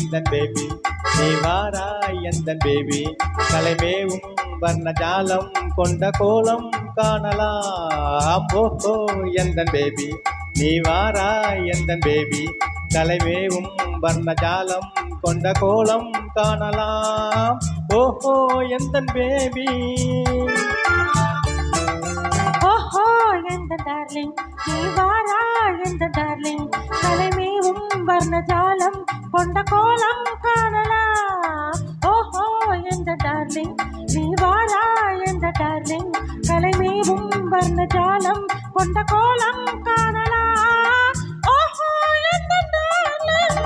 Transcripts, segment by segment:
எந்தன் பேபி நீ வாராய் எந்தன் பேபி கலைமேவும் வர்ணஜாலம் கொண்ட கோலம் காணலாம் ஓஹோ எந்தன் பேபி நீ வாராய் எந்தன் பேபி கலைமேவும் வர்ணஜாலம் கொண்ட கோலம் காணலாம் ஓஹோ எந்தன் பேபி ஓஹோ எந்த டார்லிங் நீ வாராய் எந்த டார்லிங் கலைமேவும் வர்ணஜாலம் கொண்ட கோலம் காணலாம் ஓஹோ எந்த டார்லிங் நீ வாராய் எந்த டார்லிங் கலைமேவும் வர்ணஜாலம் கொண்ட கோலம் காணலாம் ஓஹோ எந்த டார்லிங்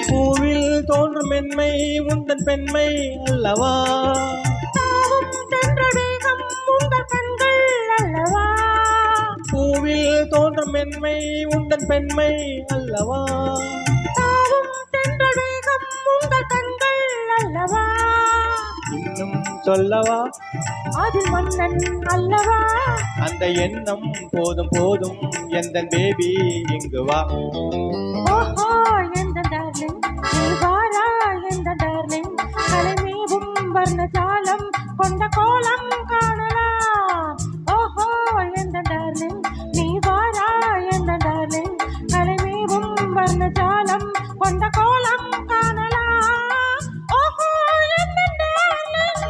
பூவில் தோன்றும் மென்மை உந்தன் பெண்மை அல்லவா தாவும் தென்றல் வேகம் உங்கள் கண்கள் அல்லவா பூவில் தோன்றும் மென்மை உந்தன் பெண்மை அல்லவா தாவும் தென்றல் வேகம் உங்கள் கண்கள் அல்லவா இன்னும் சொல்லவா அதில் மன்னன் அல்லவா அந்த எண்ணம் போதும் போதும் எந்தன் பேபி இங்கு வா ஓஹோ எந்த டார்லிங் நீ வாராய் எந்த டார்லிங் கலைமேவும் வர்ணஜாலம் கொண்ட கோலம் காணலாம் ஓஹோ எந்த டார்லிங் நீ வாராய் எந்த டார்லிங் கலைமேவும் வர்ணஜாலம் கொண்ட கோலம் காணலாம் ஓஹோ எந்த டார்லிங்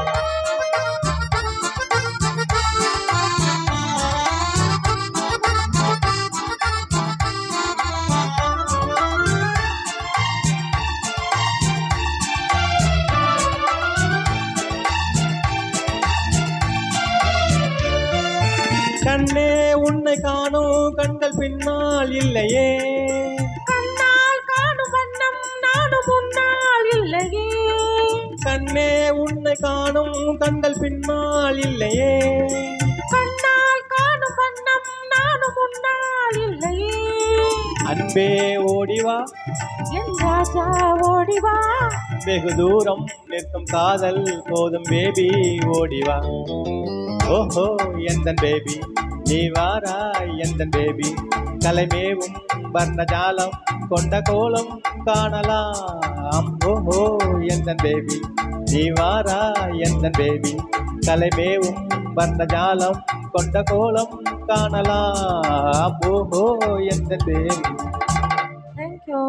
கண்ணே உன்னை காணும் கண்கள் பின்னால் இல்லையே கண்ணால் காணும் வண்ணம் நானும் முன்னால் இல்லையே கண்ணே உன்னை காணும் கண்கள் பின்னால் இல்லையே கண்ணால் காணும் வண்ணம் நானும் முன்னால் இல்லையே அன்பே ஓடிவா என் ராஜா ஓடிவா வெகு தூரம் நிற்கும் காதல் போதும் பேபி ஓடிவா ஓஹோ எந்தன் பேபி நீ வாராய் எந்தன் பேபி கலைமேவும் வர்ணஜாலம் கொண்ட கோலம் காணலாம் ஓஹோ எந்தன் பேபி நீ வாராய் எந்தன் பேபி கலைமேவும் வர்ணஜாலம் கொண்ட கோலம் காணலாம் ஓஹோ எந்தன் பேபி தேங்க்யூ